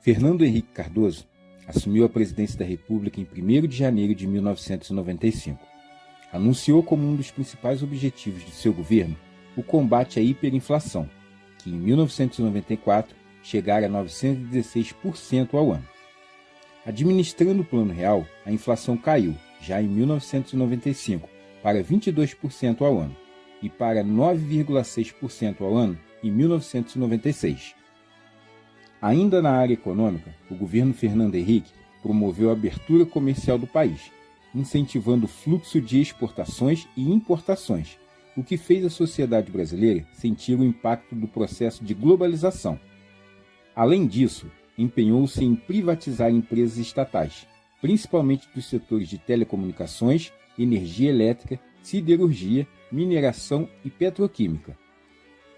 Fernando Henrique Cardoso assumiu a presidência da República em 1º de janeiro de 1995. Anunciou como um dos principais objetivos de seu governo o combate à hiperinflação, que em 1994 chegara a 916% ao ano. Administrando o Plano Real, a inflação caiu, já em 1995, para 22% ao ano e para 9,6% ao ano em 1996. Ainda na área econômica, o governo Fernando Henrique promoveu a abertura comercial do país, incentivando o fluxo de exportações e importações, o que fez a sociedade brasileira sentir o impacto do processo de globalização. Além disso, empenhou-se em privatizar empresas estatais, principalmente dos setores de telecomunicações, energia elétrica, siderurgia, mineração e petroquímica.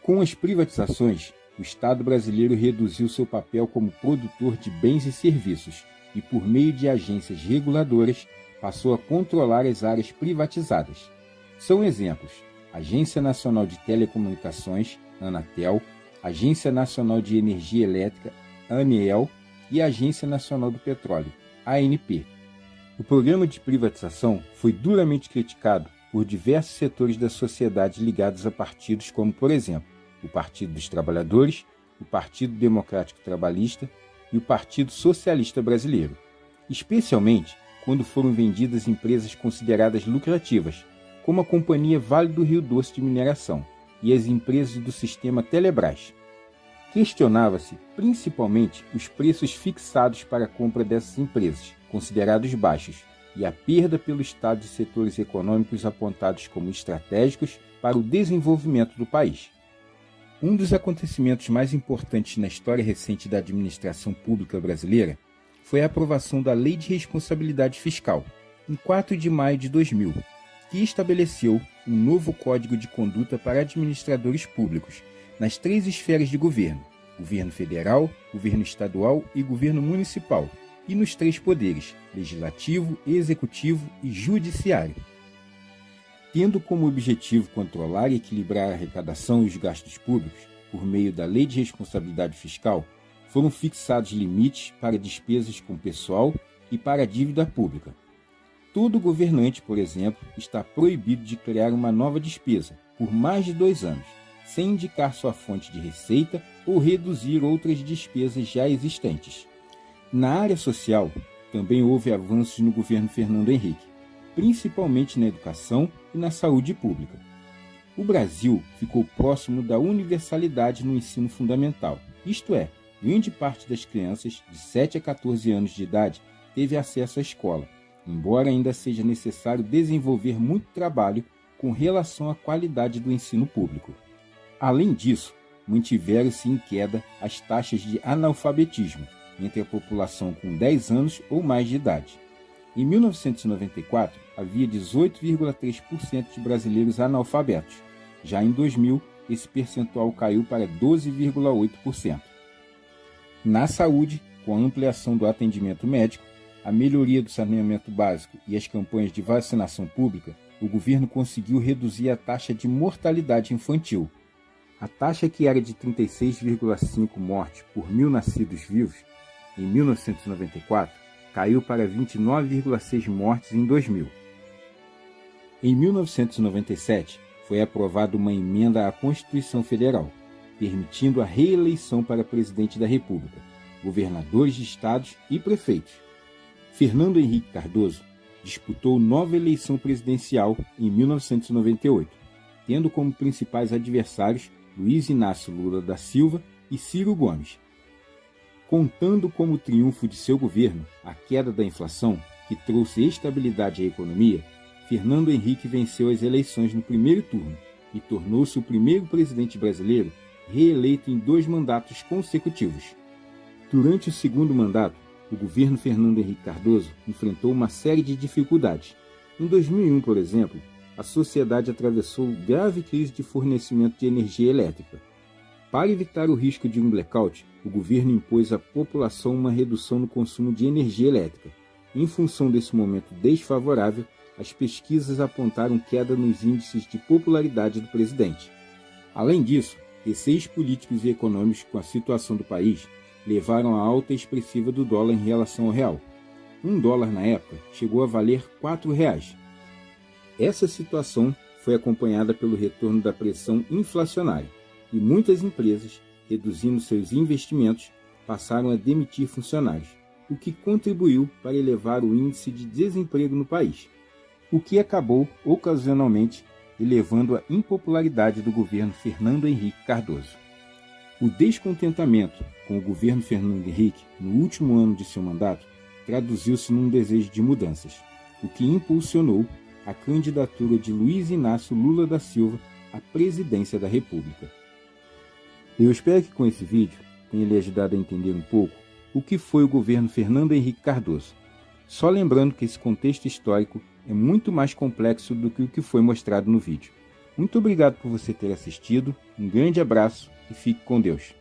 Com as privatizações, o Estado brasileiro reduziu seu papel como produtor de bens e serviços e, por meio de agências reguladoras, passou a controlar as áreas privatizadas. São exemplos: Agência Nacional de Telecomunicações, Anatel, Agência Nacional de Energia Elétrica, ANEEL, e Agência Nacional do Petróleo, ANP. O programa de privatização foi duramente criticado por diversos setores da sociedade ligados a partidos como, por exemplo, o Partido dos Trabalhadores, o Partido Democrático Trabalhista e o Partido Socialista Brasileiro, especialmente quando foram vendidas empresas consideradas lucrativas, como a Companhia Vale do Rio Doce de Mineração e as empresas do sistema Telebrás. Questionava-se principalmente os preços fixados para a compra dessas empresas, considerados baixos, e a perda pelo Estado de setores econômicos apontados como estratégicos para o desenvolvimento do país. Um dos acontecimentos mais importantes na história recente da administração pública brasileira foi a aprovação da Lei de Responsabilidade Fiscal, em 4 de maio de 2000, que estabeleceu um novo Código de Conduta para administradores públicos nas 3 esferas de governo: governo federal, governo estadual e governo municipal, e nos 3 poderes: legislativo, executivo e judiciário. Tendo como objetivo controlar e equilibrar a arrecadação e os gastos públicos por meio da Lei de Responsabilidade Fiscal, foram fixados limites para despesas com pessoal e para a dívida pública. Todo governante, por exemplo, está proibido de criar uma nova despesa por mais de 2 anos, sem indicar sua fonte de receita ou reduzir outras despesas já existentes. Na área social, também houve avanços no governo Fernando Henrique, principalmente na educação e na saúde pública. O Brasil ficou próximo da universalidade no ensino fundamental, isto é, grande parte das crianças de 7 a 14 anos de idade teve acesso à escola, embora ainda seja necessário desenvolver muito trabalho com relação à qualidade do ensino público. Além disso, mantiveram-se em queda as taxas de analfabetismo entre a população com 10 anos ou mais de idade. Em 1994, havia 18,3% de brasileiros analfabetos. Já em 2000, esse percentual caiu para 12,8%. Na saúde, com a ampliação do atendimento médico, a melhoria do saneamento básico e as campanhas de vacinação pública, o governo conseguiu reduzir a taxa de mortalidade infantil. A taxa, que era de 36,5 mortes por 1.000 nascidos vivos em 1994, caiu para 29,6 mortes em 2000. Em 1997, foi aprovada uma emenda à Constituição Federal, permitindo a reeleição para presidente da República, governadores de estados e prefeitos. Fernando Henrique Cardoso disputou nova eleição presidencial em 1998, tendo como principais adversários Luiz Inácio Lula da Silva e Ciro Gomes. Contando como triunfo de seu governo a queda da inflação, que trouxe estabilidade à economia, Fernando Henrique venceu as eleições no primeiro turno e tornou-se o primeiro presidente brasileiro reeleito em 2 mandatos consecutivos. Durante o segundo mandato, o governo Fernando Henrique Cardoso enfrentou uma série de dificuldades. Em 2001, por exemplo, a sociedade atravessou grave crise de fornecimento de energia elétrica. Para evitar o risco de um blackout, o governo impôs à população uma redução no consumo de energia elétrica. Em função desse momento desfavorável, as pesquisas apontaram queda nos índices de popularidade do presidente. Além disso, receios políticos e econômicos com a situação do país levaram à alta expressiva do dólar em relação ao real. $1 na época chegou a valer R$4. Essa situação foi acompanhada pelo retorno da pressão inflacionária e muitas empresas, reduzindo seus investimentos, passaram a demitir funcionários, o que contribuiu para elevar o índice de desemprego no país, o que acabou, ocasionalmente, elevando a impopularidade do governo Fernando Henrique Cardoso. O descontentamento com o governo Fernando Henrique no último ano de seu mandato traduziu-se num desejo de mudanças, o que impulsionou a candidatura de Luiz Inácio Lula da Silva à presidência da República. Eu espero que com esse vídeo tenha lhe ajudado a entender um pouco o que foi o governo Fernando Henrique Cardoso. Só lembrando que esse contexto histórico é muito mais complexo do que o que foi mostrado no vídeo. Muito obrigado por você ter assistido, um grande abraço e fique com Deus.